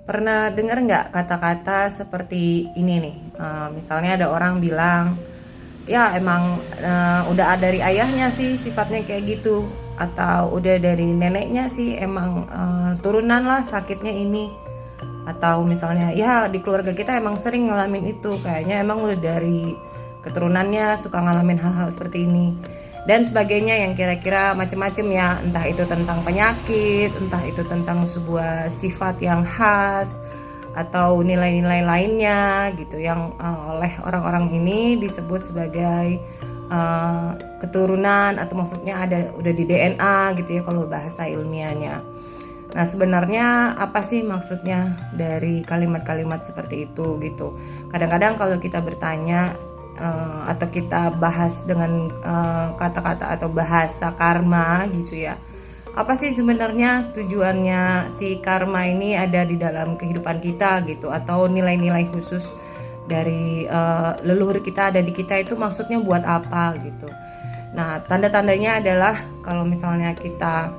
Pernah dengar nggak kata-kata seperti ini nih? Misalnya ada orang bilang, ya emang udah dari ayahnya sih sifatnya kayak gitu, atau udah dari neneknya sih emang turunan lah sakitnya ini, atau misalnya ya di keluarga kita emang sering ngalamin itu, kayaknya emang udah dari keturunannya suka ngalamin hal-hal seperti ini dan sebagainya, yang kira-kira macem-macem ya, entah itu tentang penyakit, entah itu tentang sebuah sifat yang khas atau nilai-nilai lainnya gitu, yang oleh orang-orang ini disebut sebagai keturunan, atau maksudnya ada udah di DNA gitu ya kalau bahasa ilmiahnya. Nah, sebenarnya apa sih maksudnya dari kalimat-kalimat seperti itu gitu. Kadang-kadang kalau kita bertanya atau kita bahas dengan kata-kata atau bahasa karma gitu ya. Apa sih sebenarnya tujuannya si karma ini ada di dalam kehidupan kita gitu, atau nilai-nilai khusus dari leluhur kita ada di kita itu maksudnya buat apa gitu. Nah, tanda-tandanya adalah kalau misalnya kita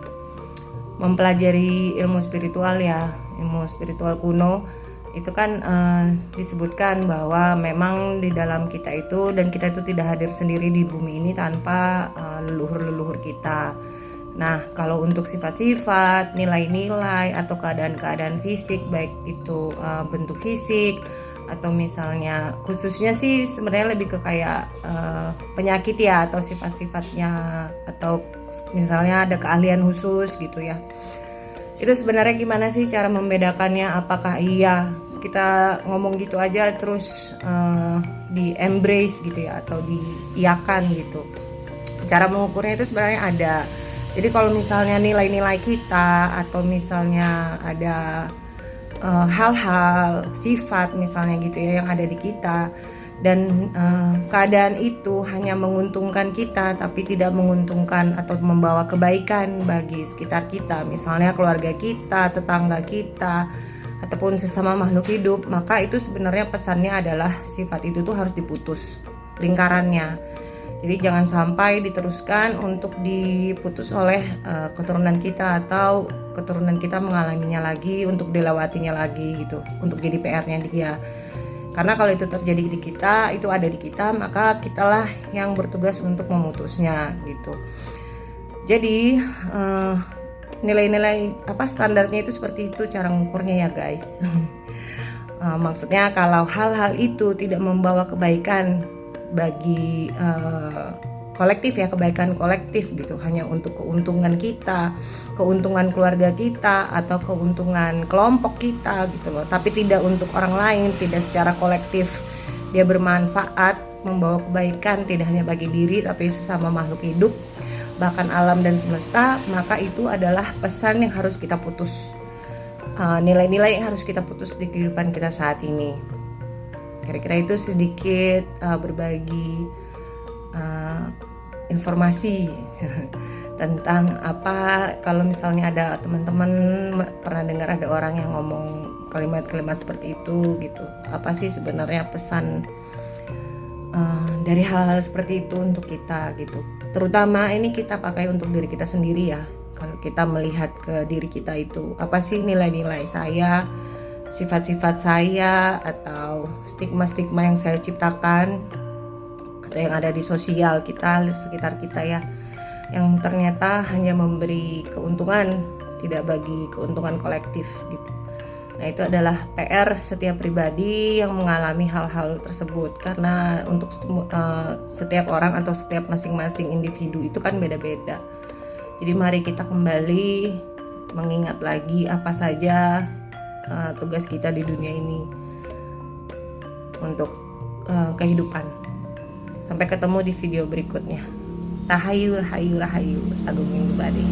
mempelajari ilmu spiritual ya, ilmu spiritual kuno, itu kan disebutkan bahwa memang di dalam kita itu, dan kita itu tidak hadir sendiri di bumi ini tanpa leluhur-leluhur kita. Nah, kalau untuk sifat-sifat, nilai-nilai atau keadaan-keadaan fisik, baik itu bentuk fisik atau misalnya khususnya sih sebenarnya lebih ke kayak penyakit ya, atau sifat-sifatnya, atau misalnya ada keahlian khusus gitu ya. Itu sebenarnya gimana sih cara membedakannya? Apakah iya kita ngomong gitu aja terus di embrace gitu ya, atau diiyakan gitu? Cara mengukurnya itu sebenarnya ada. Jadi kalau misalnya nilai-nilai kita, atau misalnya ada hal-hal sifat misalnya gitu ya yang ada di kita, dan keadaan itu hanya menguntungkan kita tapi tidak menguntungkan atau membawa kebaikan bagi sekitar kita, misalnya keluarga kita, tetangga kita, ataupun sesama makhluk hidup, maka itu sebenarnya pesannya adalah sifat itu tuh harus diputus lingkarannya. Jadi jangan sampai diteruskan untuk diputus oleh keturunan kita, atau keturunan kita mengalaminya lagi, untuk dilewatinya lagi gitu, untuk jadi PR-nya dia. Karena kalau itu terjadi di kita, itu ada di kita, maka kitalah yang bertugas untuk memutusnya gitu. Jadi nilai-nilai standarnya itu seperti itu cara mengukurnya ya guys. Maksudnya kalau hal-hal itu tidak membawa kebaikan bagi kolektif ya, kebaikan kolektif gitu, hanya untuk keuntungan kita, keuntungan keluarga kita, atau keuntungan kelompok kita gitu loh, tapi tidak untuk orang lain, tidak secara kolektif dia bermanfaat, membawa kebaikan tidak hanya bagi diri tapi sesama makhluk hidup, bahkan alam dan semesta, maka itu adalah pesan yang harus kita putus, nilai-nilai yang harus kita putus di kehidupan kita saat ini. Kira-kira itu sedikit berbagi informasi tentang apa, kalau misalnya ada teman-teman pernah dengar ada orang yang ngomong kalimat-kalimat seperti itu gitu. Apa sih sebenarnya pesan dari hal-hal seperti itu untuk kita gitu. Terutama ini kita pakai untuk diri kita sendiri ya. Kalau kita melihat ke diri kita itu, apa sih nilai-nilai saya, sifat-sifat saya, atau stigma-stigma yang saya ciptakan atau yang ada di sosial kita, sekitar kita ya, yang ternyata hanya memberi keuntungan, tidak bagi keuntungan kolektif gitu. Nah, itu adalah PR setiap pribadi yang mengalami hal-hal tersebut, karena untuk setiap orang atau setiap masing-masing individu itu kan beda-beda. Jadi mari kita kembali mengingat lagi apa saja tugas kita di dunia ini untuk kehidupan. Sampai ketemu di video berikutnya. Rahayu, rahayu, rahayu. Sagunging Bade.